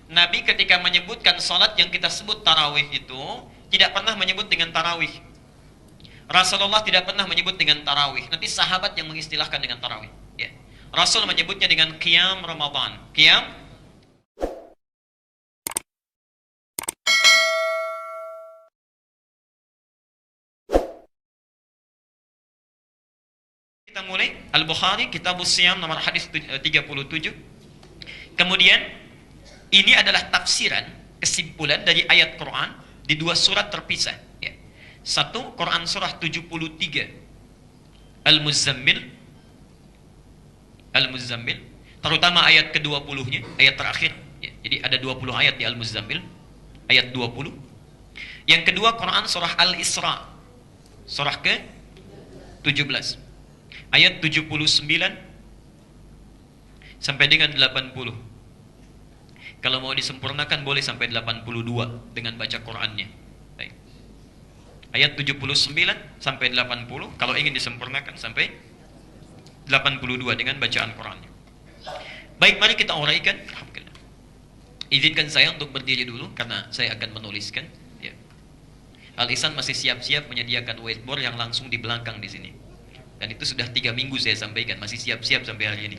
Nabi ketika menyebutkan salat yang kita sebut tarawih itu tidak pernah menyebut dengan tarawih. Rasulullah tidak pernah menyebut dengan tarawih. Nanti sahabat yang mengistilahkan dengan tarawih. Ya. Rasul menyebutnya dengan qiyam Ramadan. Qiyam. Kita mulai Al-Bukhari, Kitabus Siyam, nomor hadis 37. Kemudian ini adalah tafsiran, kesimpulan dari ayat Quran di dua surat terpisah. Ya. Satu, Quran surah 73, Al-Muzammil, Al-Muzammil, terutama ayat ke-20-nya, ayat terakhir. Ya. Jadi ada 20 ayat di Al-Muzammil, ayat 20. Yang kedua, Quran surah Al-Isra, surah ke-17, ayat 79 sampai dengan 80. Kalau mau disempurnakan boleh sampai 82 dengan baca Qur'annya. Baik. Ayat 79 sampai 80, kalau ingin disempurnakan sampai 82 dengan bacaan Qur'annya. Baik, mari kita uraikan. Alhamdulillah. Izinkan saya untuk berdiri dulu karena saya akan menuliskan. Ya. Al-Ihsan masih siap-siap menyediakan whiteboard yang langsung di belakang di sini. Dan itu sudah 3 minggu saya sampaikan, masih siap-siap sampai hari ini.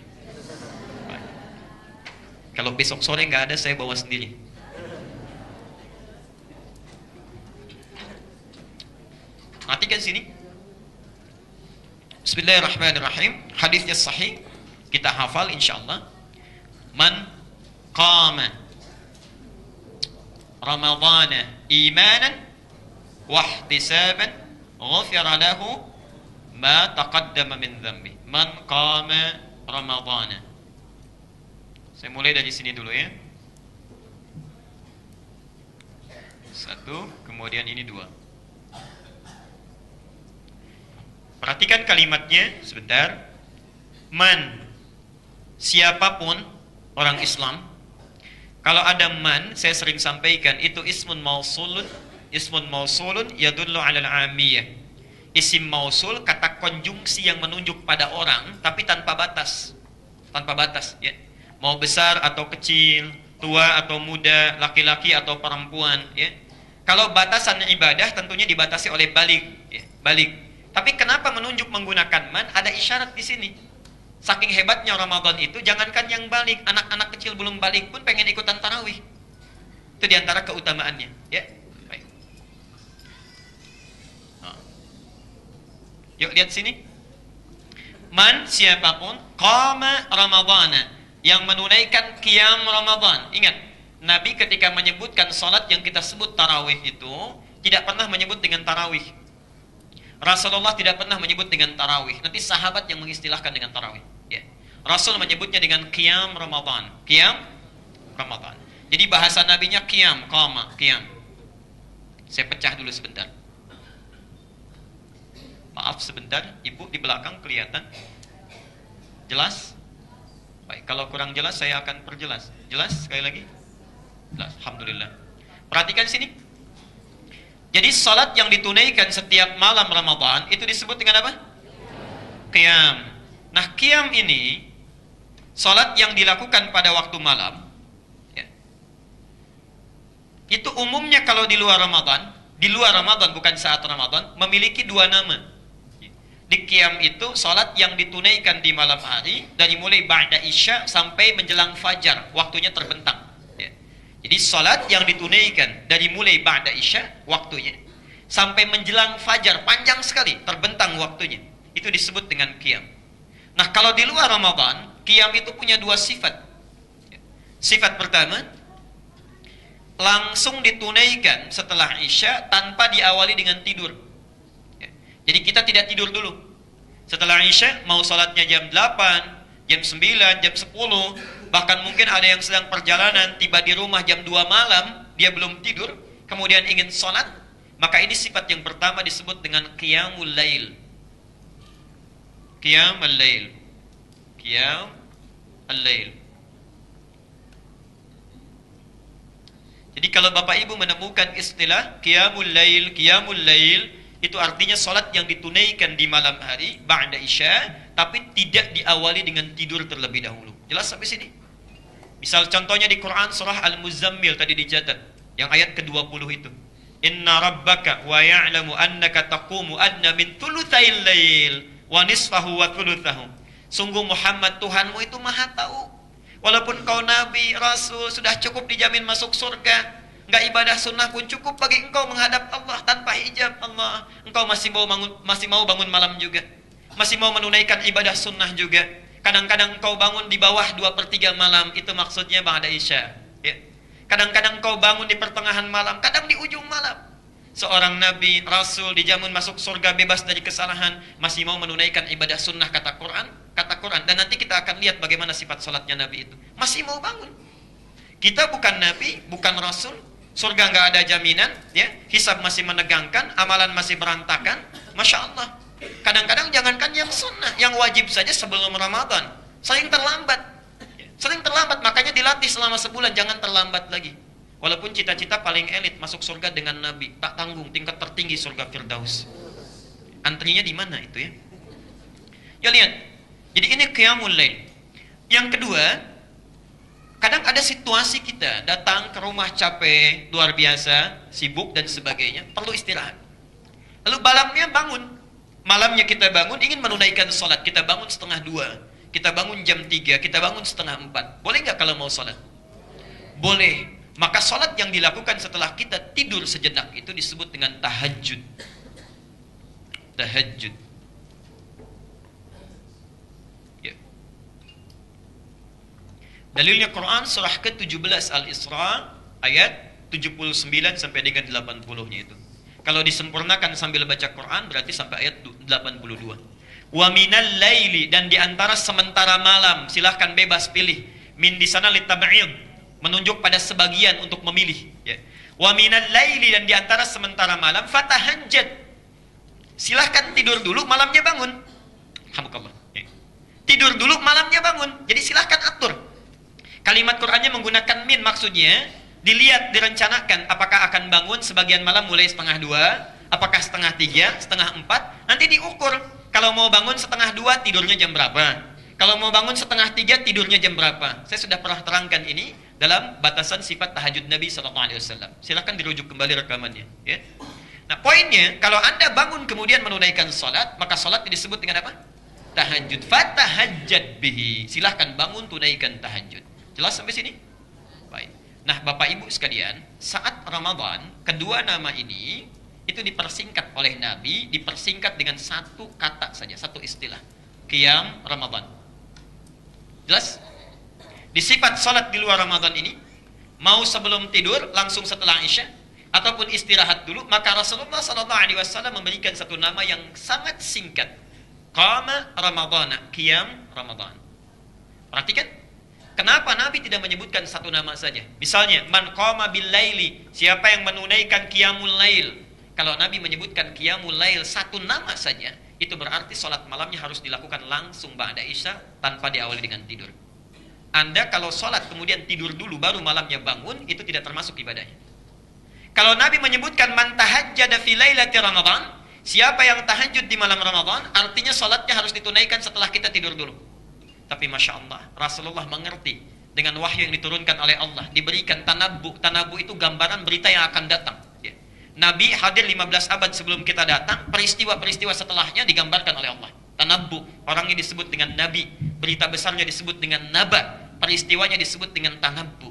Baik. Kalau besok sore nggak ada, saya bawa sendiri. Perhatikan sini. Bismillahirrahmanirrahim. Hadisnya sahih, kita hafal insyaallah. Man qama Ramadhana imanan wahtisaban ghufira lahu ma taqaddama min dhanbi. Man qama Ramadhana. Saya mulai dari sini dulu ya. Satu, kemudian ini dua. Perhatikan kalimatnya sebentar. Man, siapapun orang Islam. Kalau ada man, saya sering sampaikan itu ismun mausulun. Ismun mausulun yadullu ala al-amiyah. Isim mausul, kata konjungsi yang menunjuk pada orang tapi tanpa batas. Tanpa batas ya. Mau besar atau kecil, tua atau muda, laki-laki atau perempuan ya. Kalau batasan ibadah tentunya dibatasi oleh balik ya, balik. Tapi kenapa menunjuk menggunakan man? Ada isyarat di sini. Saking hebatnya Ramadan itu, jangankan yang balik, anak-anak kecil belum balik pun pengen ikutan tarawih. Itu diantara keutamaannya ya. Baik. Yuk lihat sini. Man, siapapun qama Ramadhana, yang menunaikan qiyam Ramadan. Ingat, Nabi ketika menyebutkan salat yang kita sebut tarawih itu tidak pernah menyebut dengan tarawih. Rasulullah tidak pernah menyebut dengan tarawih. Nanti sahabat yang mengistilahkan dengan tarawih ya. Rasul menyebutnya dengan qiyam Ramadan. Qiyam Ramadan. Jadi bahasa nabinya qiyam, qama, qiyam. Saya pecah dulu sebentar. Maaf sebentar, ibu di belakang kelihatan jelas? Baik, kalau kurang jelas saya akan perjelas. Jelas sekali lagi? Jelas, alhamdulillah. Perhatikan sini. Jadi salat yang ditunaikan setiap malam Ramadan itu disebut dengan apa? Qiyam. Nah, qiyam ini salat yang dilakukan pada waktu malam ya. Itu umumnya kalau di luar Ramadan bukan saat Ramadan, memiliki dua nama. Di qiyam itu salat yang ditunaikan di malam hari dari mulai ba'da isya sampai menjelang fajar, waktunya terbentang ya. Jadi salat yang ditunaikan dari mulai ba'da isya waktunya sampai menjelang fajar, panjang sekali, terbentang waktunya. Itu disebut dengan qiyam. Nah, kalau di luar Ramadan, qiyam itu punya dua sifat. Sifat pertama, langsung ditunaikan setelah isya tanpa diawali dengan tidur. Jadi kita tidak tidur dulu. Setelah isya mau salatnya jam 8, jam 9, jam 10, bahkan mungkin ada yang sedang perjalanan tiba di rumah jam 2 malam, dia belum tidur, kemudian ingin salat, maka ini sifat yang pertama disebut dengan qiyamul lail. Qiyamul lail. Qiyamul lail. Jadi kalau Bapak Ibu menemukan istilah qiyamul lail, itu artinya salat yang ditunaikan di malam hari ba'da isya tapi tidak diawali dengan tidur terlebih dahulu. Jelas sampai sini? Misal contohnya di Quran surah Al-Muzammil tadi dicatat, yang ayat ke-20 itu. Inna rabbaka wa ya'lamu annaka taqumu adna min thulutsail lail wa nisfahu wa thulutsahu. Sungguh Muhammad Tuhanmu itu Maha tahu. Walaupun kau nabi, rasul, sudah cukup dijamin masuk surga, enggak ibadah sunnah pun cukup bagi engkau menghadap Allah tanpa hijab Allah. Engkau masih mau bangun malam juga. Masih mau menunaikan ibadah sunnah juga. Kadang-kadang engkau bangun di bawah 2/3 malam, itu maksudnya ba'da isya. Ya. Kadang-kadang engkau bangun di pertengahan malam, kadang di ujung malam. Seorang nabi, rasul dijamin masuk surga bebas dari kesalahan, masih mau menunaikan ibadah sunnah kata Quran. Dan nanti kita akan lihat bagaimana sifat salatnya nabi itu. Masih mau bangun. Kita bukan nabi, bukan rasul, surga nggak ada jaminan, ya, hisab masih menegangkan, amalan masih berantakan. Masya Allah. Kadang-kadang jangankan yang sunnah, yang wajib saja sebelum Ramadan sering terlambat. Sering terlambat, makanya dilatih selama sebulan, jangan terlambat lagi. Walaupun cita-cita paling elit masuk surga dengan Nabi, tak tanggung tingkat tertinggi surga Firdaus. Antrinya di mana itu ya? Ya lihat. Jadi ini qiyamul lail. Yang kedua, kadang ada situasi kita datang ke rumah capek, luar biasa, sibuk dan sebagainya, perlu istirahat. Lalu malamnya bangun. Malamnya kita bangun, ingin menunaikan sholat. Kita bangun 1:30. Kita bangun jam 3, kita bangun 3:30. Boleh nggak kalau mau sholat? Boleh. Maka sholat yang dilakukan setelah kita tidur sejenak itu disebut dengan tahajud. Tahajud. Ya. Dalilnya Quran surah ke-17 Al-Isra ayat 79 sampai dengan 80-nya itu. Kalau disempurnakan sambil baca Quran berarti sampai ayat 82. Wa minal laili, dan di antara sementara malam, silahkan bebas pilih. Min di sana litab'id, menunjuk pada sebagian untuk memilih, ya. Wa minal laili, dan di antara sementara malam, fatahajjad. Silahkan tidur dulu, malamnya bangun. Alhamdulillah. Ya. Tidur dulu, malamnya bangun. Jadi silahkan atur. Kalimat Qur'annya menggunakan min, maksudnya dilihat, direncanakan apakah akan bangun sebagian malam mulai 1:30, apakah 1:30, 3:30, nanti diukur. Kalau mau bangun 1:30 tidurnya jam berapa? Kalau mau bangun 2:30 tidurnya jam berapa? Saya sudah pernah terangkan ini dalam batasan sifat tahajud Nabi SAW. Silakan dirujuk kembali rekamannya. Ya. Nah poinnya, kalau anda bangun kemudian menunaikan sholat, maka sholat disebut dengan apa? Tahajud. Fatahajjad bihi. Silahkan bangun tunaikan tahajud. Jelas sampai sini? Baik. Nah Bapak Ibu sekalian, saat Ramadan, kedua nama ini itu dipersingkat oleh Nabi, dipersingkat dengan satu kata saja, satu istilah. Qiyam Ramadan. Jelas? Di sifat salat di luar Ramadan ini, mau sebelum tidur, langsung setelah Isya, ataupun istirahat dulu, maka Rasulullah SAW memberikan satu nama yang sangat singkat. Qama Ramadana, Qiyam Ramadan. Perhatikan. Kenapa Nabi tidak menyebutkan satu nama saja? Misalnya, man qama bil laili, siapa yang menunaikan qiyamul lail. Kalau Nabi menyebutkan qiyamul lail satu nama saja, itu berarti sholat malamnya harus dilakukan langsung ba'da isya tanpa diawali dengan tidur. Anda kalau sholat kemudian tidur dulu baru malamnya bangun, itu tidak termasuk ibadahnya. Kalau Nabi menyebutkan man tahajjada fi lailati Ramadan, siapa yang tahajud di malam Ramadan, artinya sholatnya harus ditunaikan setelah kita tidur dulu. Tapi Masya Allah, Rasulullah mengerti dengan wahyu yang diturunkan oleh Allah, diberikan tanabbu. Tanabbu itu gambaran berita yang akan datang. Ya. Nabi hadir 15 abad sebelum kita datang, peristiwa-peristiwa setelahnya digambarkan oleh Allah. Tanabbu, orangnya disebut dengan Nabi, berita besarnya disebut dengan Naba, peristiwanya disebut dengan tanabbu.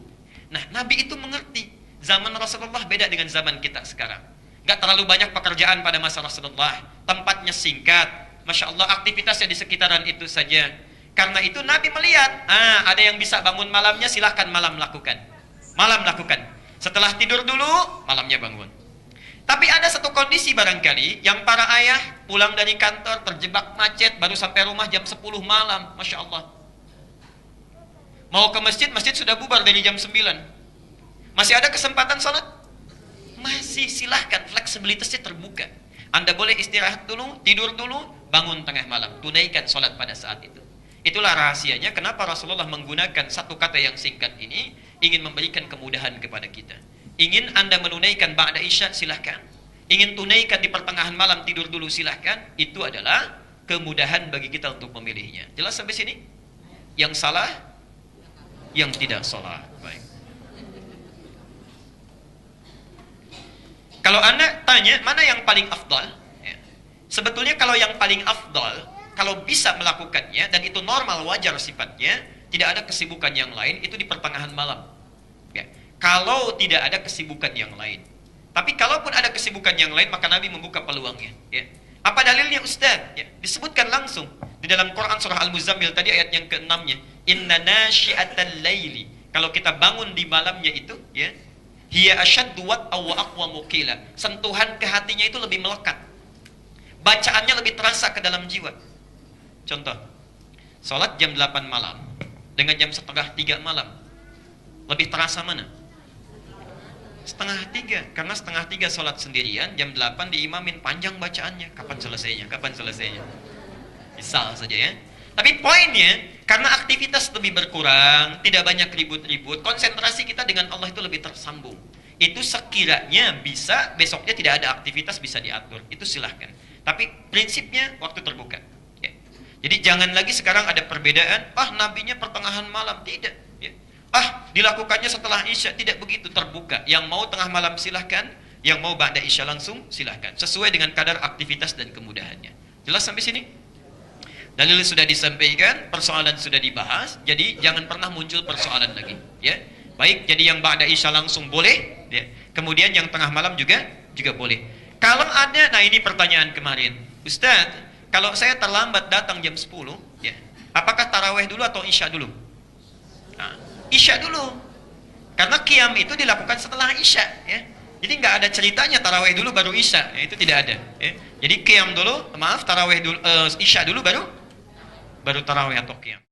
Nah, Nabi itu mengerti, zaman Rasulullah beda dengan zaman kita sekarang. Gak terlalu banyak pekerjaan pada masa Rasulullah, tempatnya singkat, Masya Allah aktivitasnya di sekitaran itu saja. Karena itu Nabi melihat, ada yang bisa bangun malamnya, silahkan malam lakukan. Malam lakukan. Setelah tidur dulu, malamnya bangun. Tapi ada satu kondisi barangkali, yang para ayah pulang dari kantor, terjebak macet, baru sampai rumah jam 10 malam. Masya Allah. Mau ke masjid, masjid sudah bubar dari jam 9. Masih ada kesempatan sholat? Masih, silahkan, fleksibilitasnya terbuka. Anda boleh istirahat dulu, tidur dulu, bangun tengah malam. Tunaikan sholat pada saat itu. Itulah rahasianya kenapa Rasulullah menggunakan satu kata yang singkat ini, ingin memberikan kemudahan kepada kita. Ingin Anda menunaikan ba'da isya, silahkan. Ingin tunaikan di pertengahan malam, tidur dulu, silahkan. Itu adalah kemudahan bagi kita untuk memilihnya. Jelas sampai sini? Yang salah? yang tidak sholat. Baik. Kalau Anda tanya mana yang paling afdal, ya, sebetulnya kalau yang paling afdal, kalau bisa melakukannya dan itu normal wajar sifatnya, tidak ada kesibukan yang lain, itu di pertengahan malam. Ya. Kalau tidak ada kesibukan yang lain. Tapi kalaupun ada kesibukan yang lain, maka Nabi membuka peluangnya. Ya. Apa dalilnya Ustaz? Ya. Disebutkan langsung di dalam Quran surah Al-Muzammil tadi ayat yang ke-6-nya. Inna nasyi'atal laili. Kalau kita bangun di malamnya itu, ya, hiya asyaddu wat'a wa aqwamu qila. Sentuhan ke hatinya itu lebih melekat. Bacaannya lebih terasa ke dalam jiwa. Contoh, sholat jam 8 malam dengan jam setengah 3 malam. Lebih terasa mana? Setengah 3. Karena setengah 3 sholat sendirian, jam 8 diimamin, panjang bacaannya. Kapan selesainya? Kapan selesainya? Misal saja ya. Tapi poinnya, karena aktivitas lebih berkurang, tidak banyak ribut-ribut, konsentrasi kita dengan Allah itu lebih tersambung. Itu sekiranya bisa, besoknya tidak ada aktivitas bisa diatur. Itu silahkan. Tapi prinsipnya waktu terbuka. Ya. Jadi jangan lagi sekarang ada perbedaan, nabinya pertengahan malam. Tidak. Ya. Dilakukannya setelah Isya. Tidak begitu, terbuka. Yang mau tengah malam silahkan, yang mau ba'da Isya langsung silahkan. Sesuai dengan kadar aktivitas dan kemudahannya. Jelas sampai sini? Dalil sudah disampaikan, persoalan sudah dibahas, jadi jangan pernah muncul persoalan lagi, ya. Baik, jadi yang ba'da Isya langsung boleh, ya. Kemudian yang tengah malam juga boleh. Kalau ada, nah ini pertanyaan kemarin, Ustaz, kalau saya terlambat datang jam 10, ya, apakah taraweh dulu atau Isya dulu? Nah, Isya dulu, karena qiyam itu dilakukan setelah Isya, ya. Jadi nggak ada ceritanya taraweh dulu baru Isya, ya, itu tidak ada. Ya. Jadi qiyam dulu, taraweh dulu, Isya dulu baru tarawih atau qiyam.